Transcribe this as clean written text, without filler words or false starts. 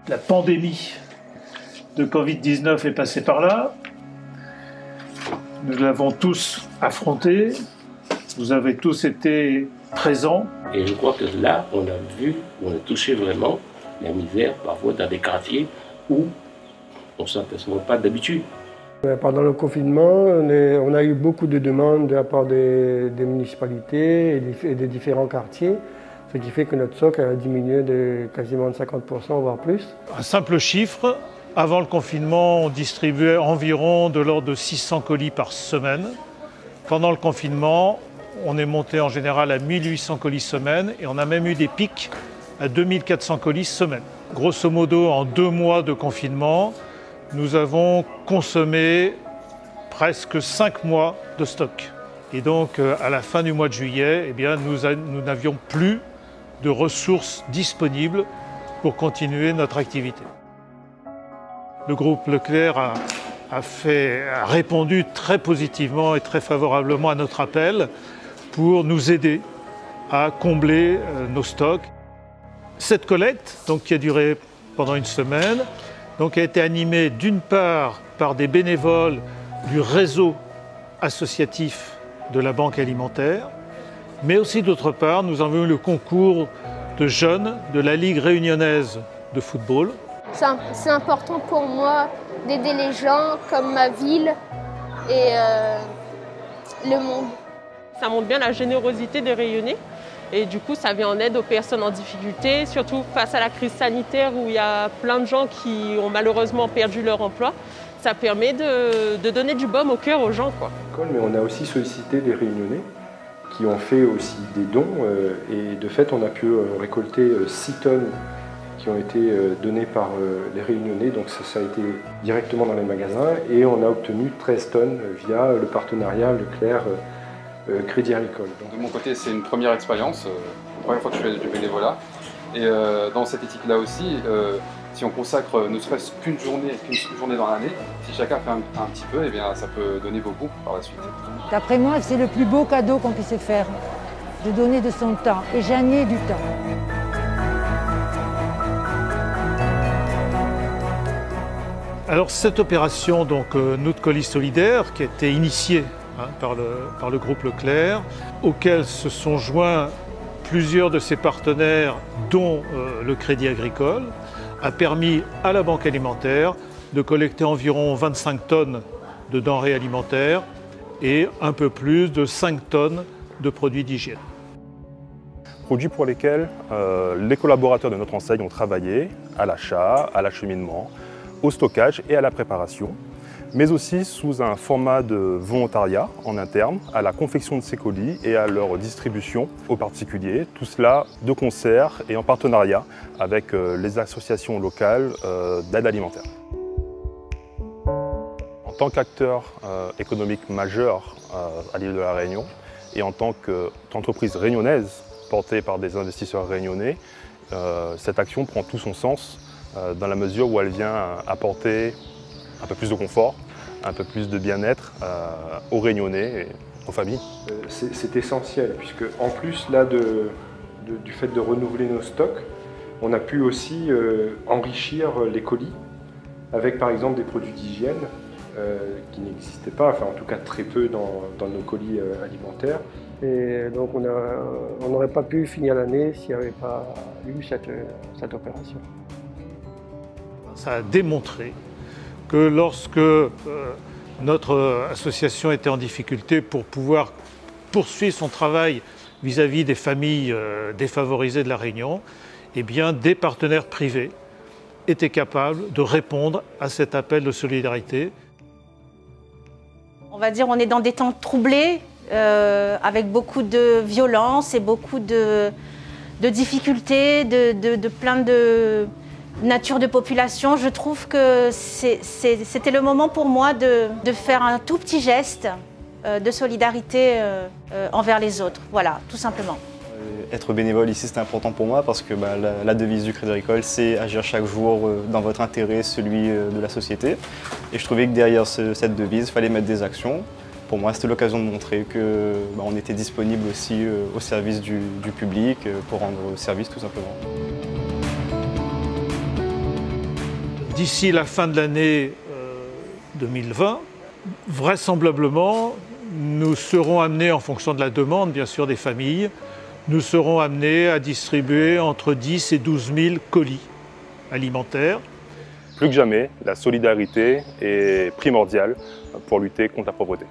La pandémie de Covid-19 est passée par là. Nous l'avons tous affronté. Vous avez tous été présents. Et je crois que là, on a vu, on a touché vraiment la misère, parfois dans des quartiers où on ne s'aperçoit pas d'habitude. Pendant le confinement, on a eu beaucoup de demandes de la part des municipalités et des différents quartiers, ce qui fait que notre stock a diminué de quasiment de 50%, voire plus. Un simple chiffre, avant le confinement, on distribuait environ de l'ordre de 600 colis par semaine. Pendant le confinement, on est monté en général à 1800 colis semaine et on a même eu des pics à 2400 colis semaine. Grosso modo, en 2 mois de confinement, nous avons consommé presque 5 mois de stock. Et donc, à la fin du mois de juillet, eh bien, nous n'avions plus de ressources disponibles pour continuer notre activité. Le groupe Leclerc a répondu très positivement et très favorablement à notre appel pour nous aider à combler nos stocks. Cette collecte, donc, qui a duré pendant une semaine, donc, a été animée d'une part par des bénévoles du réseau associatif de la Banque alimentaire, mais aussi d'autre part, nous avons eu le concours de jeunes de la Ligue réunionnaise de football. C'est important pour moi d'aider les gens comme ma ville et le monde. Ça montre bien la générosité des Réunionnais. Et du coup, ça vient en aide aux personnes en difficulté, surtout face à la crise sanitaire où il y a plein de gens qui ont malheureusement perdu leur emploi. Ça permet de donner du baume au cœur aux gens, quoi. Mais on a aussi sollicité des Réunionnais qui ont fait aussi des dons. Et de fait, on a pu récolter 6 tonnes qui ont été données par les Réunionnais. Donc ça a été directement dans les magasins. Et on a obtenu 13 tonnes via le partenariat Leclerc Crédit Agricole. Donc, de mon côté, c'est une première expérience, la première fois que je fais du bénévolat. Et dans cette éthique-là aussi, si on consacre ne serait-ce qu'une journée dans l'année, si chacun fait un petit peu, eh bien, ça peut donner beaucoup par la suite. D'après moi, c'est le plus beau cadeau qu'on puisse faire, de donner de son temps. Et j'en ai du temps. Alors cette opération, donc Nous de colis solidaire, qui a été initiée par le groupe Leclerc, auquel se sont joints plusieurs de ses partenaires, dont le Crédit Agricole, a permis à la Banque alimentaire de collecter environ 25 tonnes de denrées alimentaires et un peu plus de 5 tonnes de produits d'hygiène. Produits pour lesquels les collaborateurs de notre enseigne ont travaillé à l'achat, à l'acheminement, au stockage et à la préparation, mais aussi sous un format de volontariat en interne, à la confection de ces colis et à leur distribution aux particuliers. Tout cela de concert et en partenariat avec les associations locales d'aide alimentaire. En tant qu'acteur économique majeur à l'île de la Réunion et en tant qu'entreprise réunionnaise portée par des investisseurs réunionnais, cette action prend tout son sens dans la mesure où elle vient apporter un peu plus de confort, un peu plus de bien-être aux Réunionnais et aux familles. C'est essentiel, puisque en plus là, du fait de renouveler nos stocks, on a pu aussi enrichir les colis avec par exemple des produits d'hygiène qui n'existaient pas, enfin en tout cas très peu dans nos colis alimentaires. Et donc on n'aurait pas pu finir l'année s'il n'y avait pas eu cette opération. Ça a démontré que lorsque notre association était en difficulté pour pouvoir poursuivre son travail vis-à-vis des familles défavorisées de la Réunion, eh bien, des partenaires privés étaient capables de répondre à cet appel de solidarité. On va dire on est dans des temps troublés, avec beaucoup de violence et beaucoup de difficultés, de plein de nature de population. Je trouve que c'était le moment pour moi de faire un tout petit geste de solidarité envers les autres. Voilà, tout simplement. Être bénévole ici, c'est important pour moi parce que la devise du Crédit Agricole, c'est agir chaque jour dans votre intérêt, celui de la société. Et je trouvais que derrière cette devise, il fallait mettre des actions. Pour moi, c'était l'occasion de montrer qu'on était disponible aussi au service du public pour rendre service tout simplement. d'ici la fin de l'année 2020, vraisemblablement, nous serons amenés, en fonction de la demande bien sûr des familles, nous serons amenés à distribuer entre 10 et 12 000 colis alimentaires. Plus que jamais, la solidarité est primordiale pour lutter contre la pauvreté.